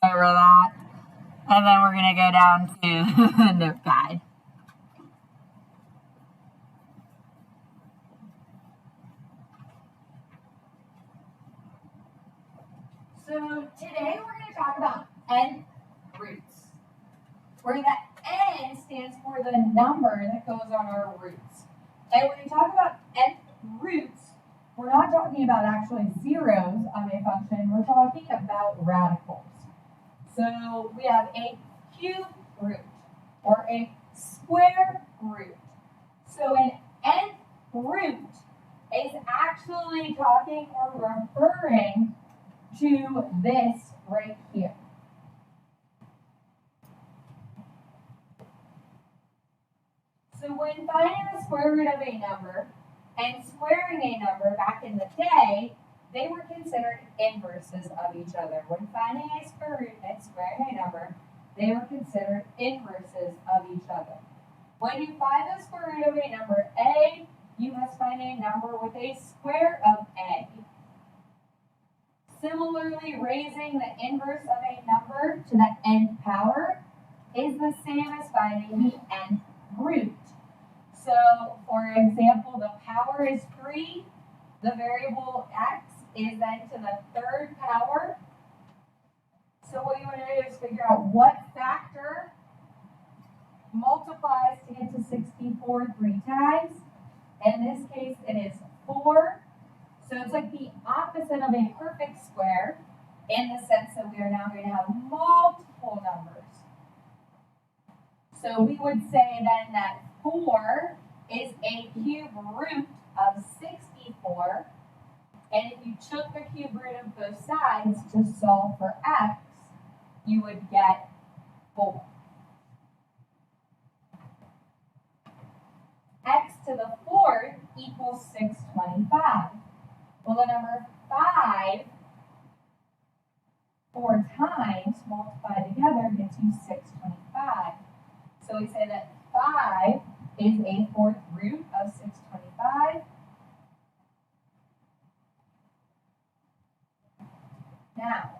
over that. And then we're going to go down to the note guide. So today we're going to talk about nth roots, where the n stands for the number that goes on our roots. And when we talk about nth roots, we're not talking about actually zeros of a function, we're talking about radicals. So we have a cube root or a square root. So an nth root is actually talking or referring to this right here. So when finding the square root of a number and squaring a number back in the day, they were considered inverses of each other. When finding a square root and squaring a number, they were considered inverses of each other. When you find the square root of a number a, you must find a number with a square of a. Similarly, raising the inverse of a number to the nth power is the same as finding the nth root. So, for example, the power is 3. The variable x is then to the third power. So what you want to do is figure out what factor multiplies to get to 64 3 times. In this case, it is 4. So it's like the opposite of a perfect square in the sense that we are now going to have multiple numbers. So we would say then that 4 is a cube root of 64. And if you took the cube root of both sides to solve for x, you would get 4. X to the fourth equals 625. Well, the number 5 4 times multiplied together gets you 625. So we say that 5 is a fourth root of 625. Now,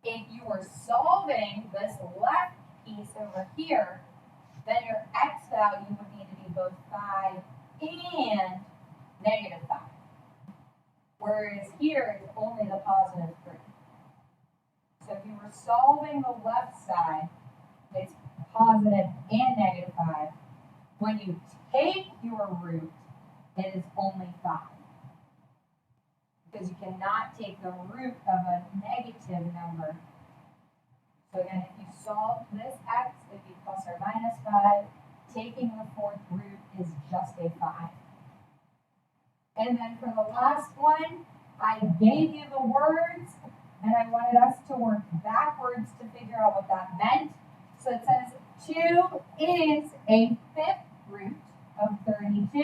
if you were solving this left piece over here, then your x value would need to be both 5 and negative 5. Whereas here, it's only the positive 3. So if you were solving the left side, it's positive and negative 5. When you take your root, it is only 5. Because you cannot take the root of a negative number. So again, if you solve this x, it'd be plus or minus 5. Taking the fourth root is just a 5. And then for the last one, I gave you the words, and I wanted us to work backwards to figure out what that meant. So it says 2 is a fifth root of 32.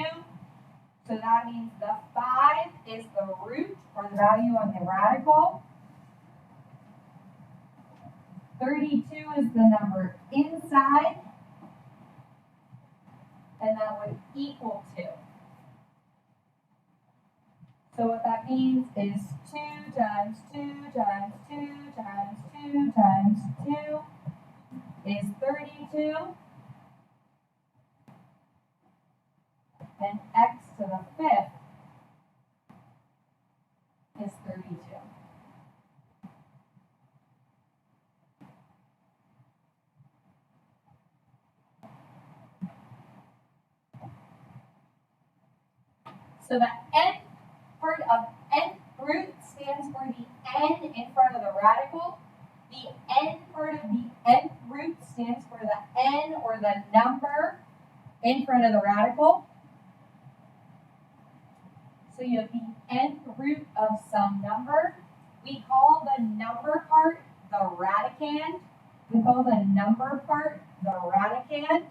So that means the 5 is the root, or the value on the radical. 32 is the number inside, and that would equal 2. So what that means is 2 times 2 times 2 times 2 times 2 is 32. And x to the fifth is 32. So the nth part of nth root stands for the n in front of the radical. The n part of the nth root stands for the n, or the number, in front of the radical. So you have the nth root of some number. We call the number part the radicand. We call the number part the radicand.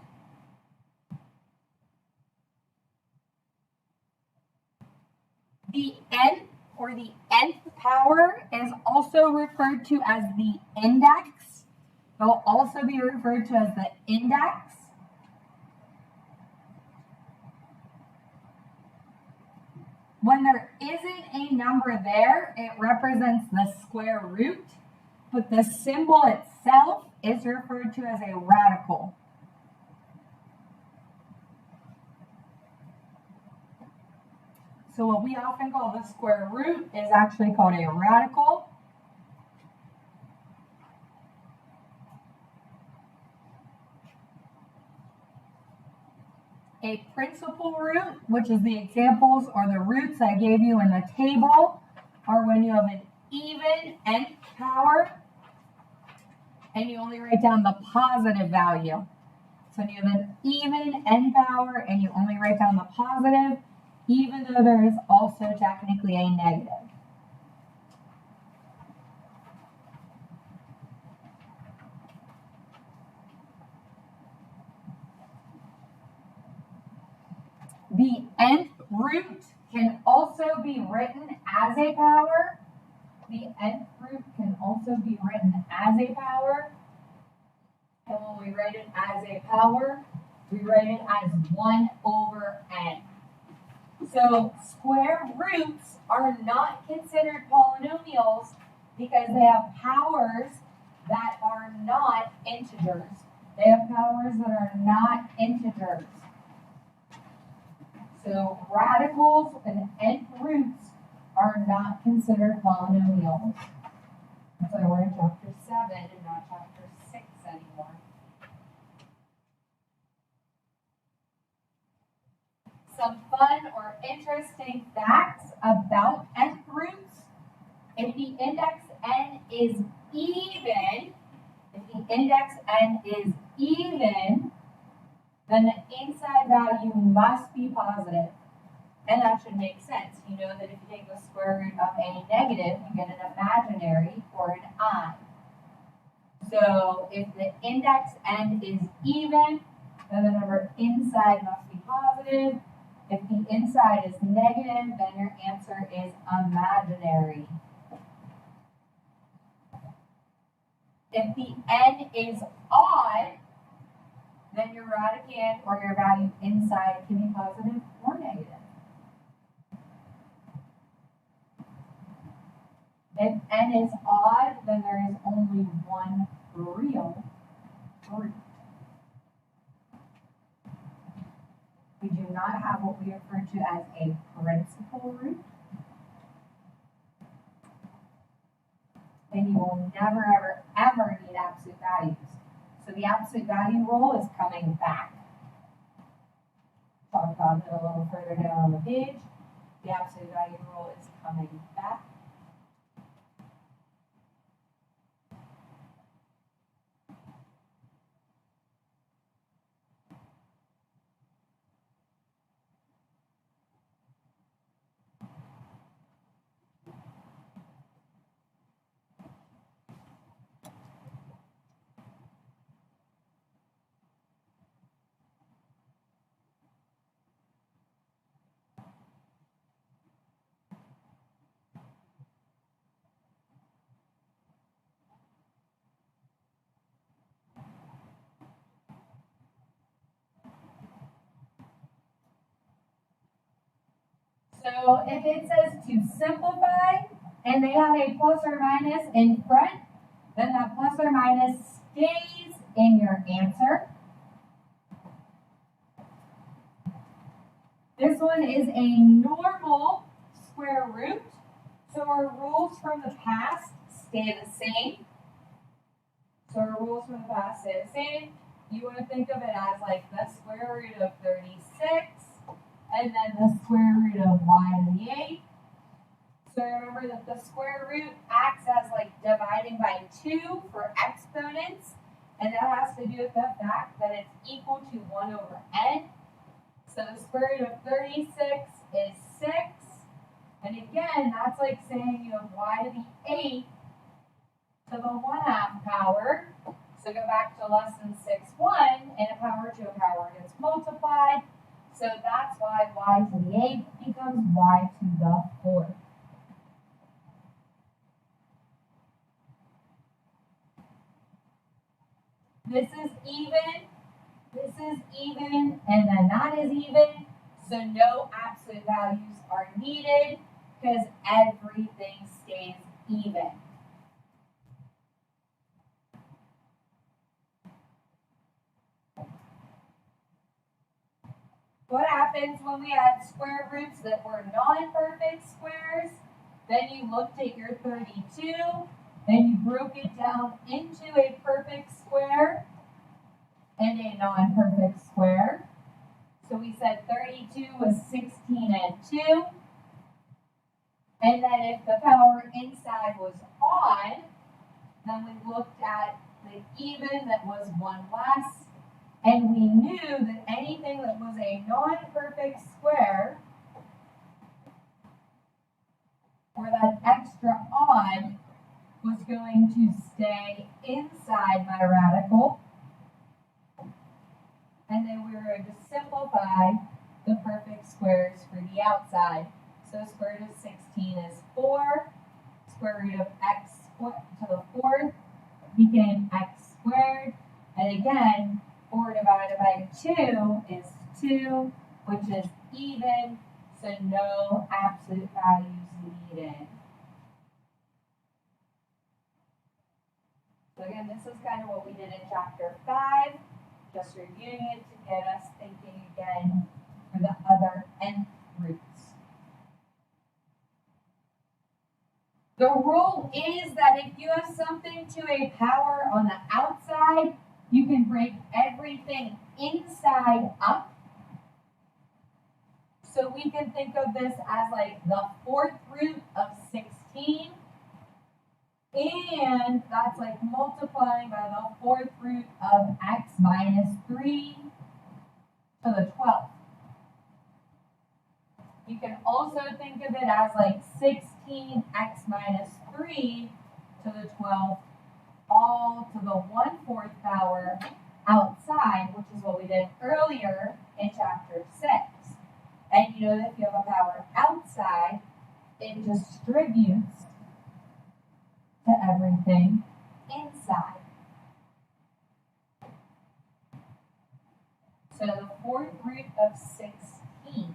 The nth, or the nth power, is also referred to as the index. It will also be referred to as the index. When there isn't a number there, it represents the square root. but the symbol itself is referred to as a radical. So what we often call the square root is actually called a radical. A principal root, which is the examples or the roots I gave you in the table, are when you have an even nth power and you only write down the positive value. So when you have an even n power and you only write down the positive, even though there is also technically a negative. The nth root can also be written as a power. The nth root can also be written as a power. And when we write it as a power, we write it as 1 over n. So square roots are not considered polynomials because they have powers that are not integers. They have powers that are not integers. So radicals and nth roots are not considered polynomials. That's why we're in chapter 7 and not chapter 6 anymore. Some fun or interesting facts about nth roots. If the index n is even, then the inside value must be positive. And that should make sense. You know that if you take the square root of a negative, you get an imaginary or an I. So if the index n is even, then the number inside must be positive. If the inside is negative, then your answer is imaginary. If the n is odd, then your radicand or your value inside can be positive or negative. If n is odd, then there is only one real root. We do not have what we refer to as a principal root. And you will never, ever, ever need absolute values. So the absolute value rule is coming back. Talk about it a little further down on the page. The absolute value rule is coming back. So if it says to simplify and they have a plus or minus in front, then that plus or minus stays in your answer. This one is a normal square root. So our rules from the past stay the same. You want to think of it as like the square root of 36. And then the square root of y to the 8th. So remember that the square root acts as like dividing by 2 for exponents. And that has to do with the fact that it's equal to 1 over n. So the square root of 36 is 6. And again, that's like saying you have y to the 8th to the 1/2 power. So go back to lesson 6.1, and a power to a power gets multiplied. So that's why y to the 8th becomes y to the 4th. This is even, and then that is even. So no absolute values are needed because everything stays even. What happens when we add square roots that were non-perfect squares? Then you looked at your 32 and you broke it down into a perfect square and a non-perfect square. So we said 32 was 16 and 2. And then if the power inside was odd, then we looked at the even that was 1 less. And we knew that anything that was a non-perfect square, or that extra odd, was going to stay inside my radical. And then we were going to simplify the perfect squares for the outside. So square root of 16 is 4. Square root of x to the 4th became x squared. And again, 4 divided by 2 is 2, which is even, so no absolute values needed. So again, this is kind of what we did in chapter 5, just reviewing it to get us thinking again for the other nth roots. The rule is that if you have something to a power on the outside, you can break everything inside up. So we can think of this as like the 4th root of 16. And that's like multiplying by the 4th root of x minus 3 to the 12th. You can also think of it as like 16x minus 3 to the 12th, all to the 1/4 power outside, which is what we did earlier in chapter 6. And you know that if you have a power outside, it distributes to everything inside. So the 4th root of 16.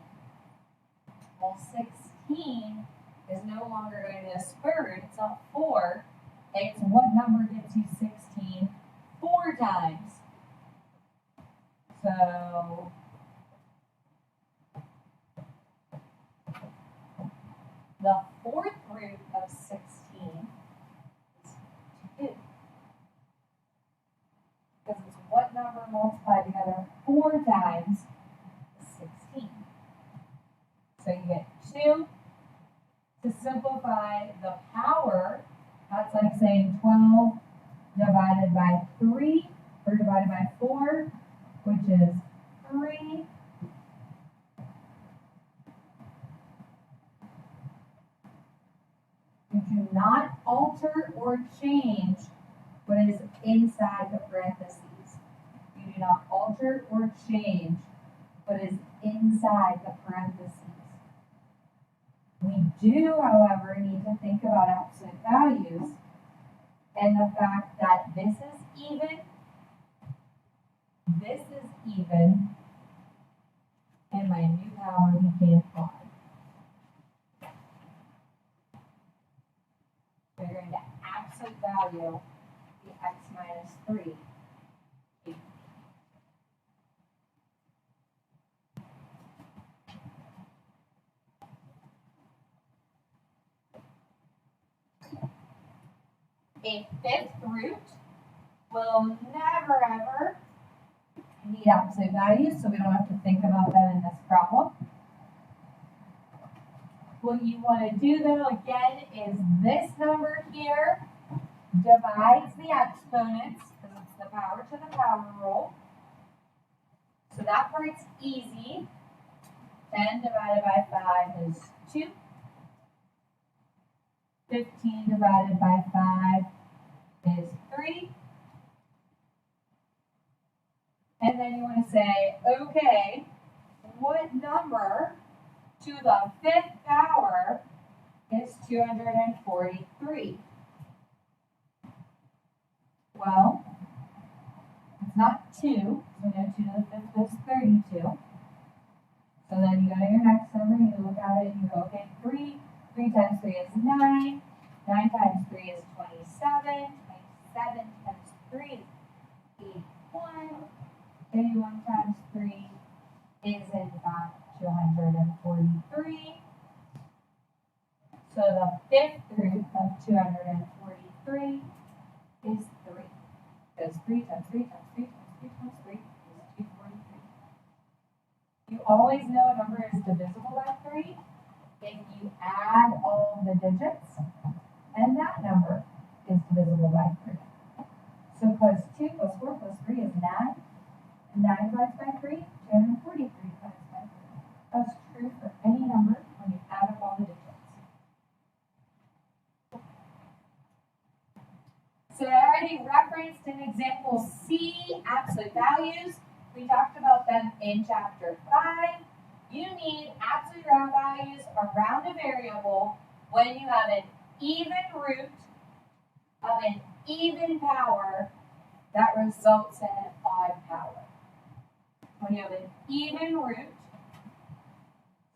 Well, 16 is no longer going to be a square root. It's not 4. It's what number gets you 16 4 times. So the 4th root of 16 is 2. Because it's what number multiplied together 4 times is 16. So you get 2. To simplify the power, that's like saying 12 divided by 3, or divided by 4, which is 3. You do not alter or change what is inside the parentheses. You do not alter or change what is inside the parentheses. We do, however, need to think about absolute values and the fact that this is even, and my new power became odd. So you're going to absolute value the x minus 3. A 5th root will never ever need absolute values, so we don't have to think about that in this problem. What you want to do though, again, is this number here divides the exponents, because it's the power to the power rule. So that part's easy. 10 divided by 5 is 2. 15 divided by 5 is 3. And then you want to say, okay, what number to the 5th power is 243? Well, it's not 2, so we know 2 to the 5th is 32. So then you go to your next number, you look at it, and you go, okay, 3 times 3 is 9. 9 times 3 is 27. 27 times 3 is 81. 81 times 3 is in fact 243. So the fifth root of 243 is 3. Because 3 times 3 times 3 times 3 times 3 is 243. You always know a number is divisible by 3 if you add all the digits, and that number is divisible by 3. So plus 2 plus 4 plus 3 is 9. And 9 divided by 3, 243 divided by 3. That's true for any number when you add up all the digits. So I already referenced in example C, absolute values. We talked about them in chapter 5. You need absolute round values around a variable when you have an even root of an even power that results in an odd power. When you have an even root,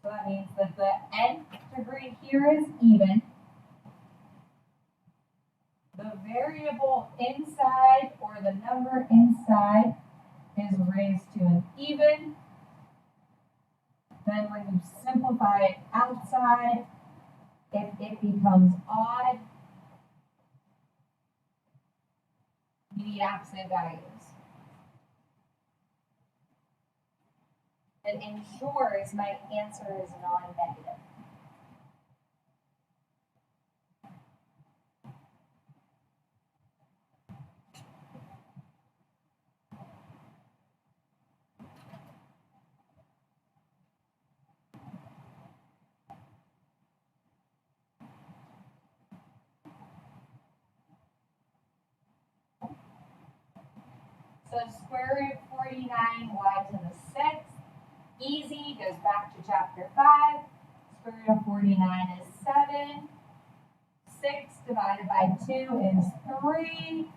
so that means that the nth degree here is even. The variable inside, or the number inside, is raised to an even. Then when you simplify it outside, if it becomes odd, you need absolute values. It ensures my answer is non-negative. So square root 49 y to the 6th. Easy, goes back to chapter 5. Square root of 49 is 7. 6 divided by 2 is 3.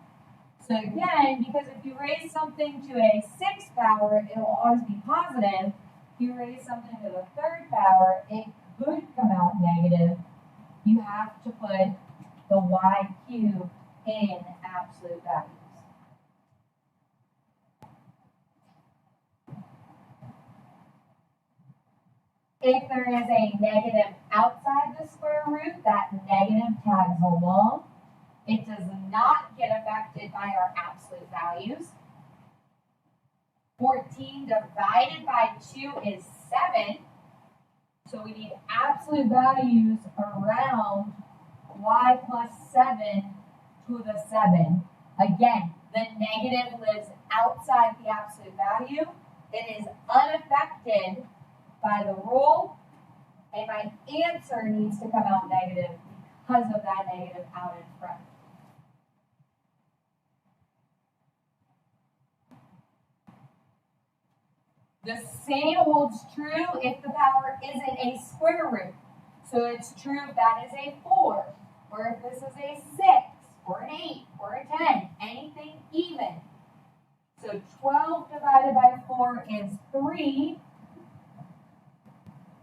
So again, because if you raise something to a 6th power, it will always be positive. If you raise something to the 3rd power, it could come out negative. You have to put the y cubed in absolute values. If there is a negative outside the square root, that negative tags along. It does not get affected by our absolute values. 14 divided by 2 is 7. So we need absolute values around y plus 7 to the 7. Again, the negative lives outside the absolute value. It is unaffected by the rule, and my answer needs to come out negative because of that negative out in front. The same holds true if the power isn't a square root. So it's true if that is a 4, or if this is a 6, or an 8, or a 10, anything even. So 12 divided by 4 is 3.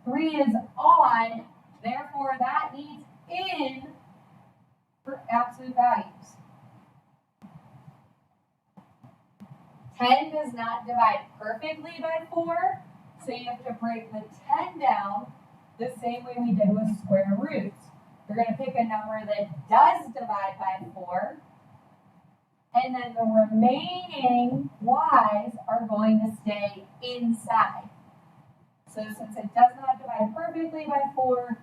3 is odd, therefore that needs in for absolute values. 10 does not divide perfectly by 4, so you have to break the 10 down the same way we did with square roots. You're going to pick a number that does divide by 4, and then the remaining y's are going to stay inside. So since it does not divide perfectly by 4,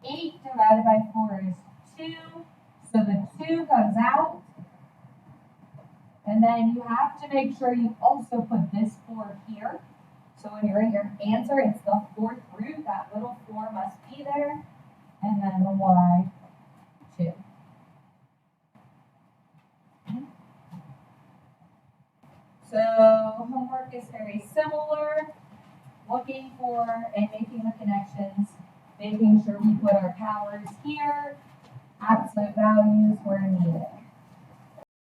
8 divided by 4 is 2. So the 2 comes out. And then you have to make sure you also put this 4 here. So when you write your answer, it's the 4th root. That little 4 must be there. And then the y, 2. So homework is very similar. Looking for and making the connections, making sure we put our powers here, absolute values where needed.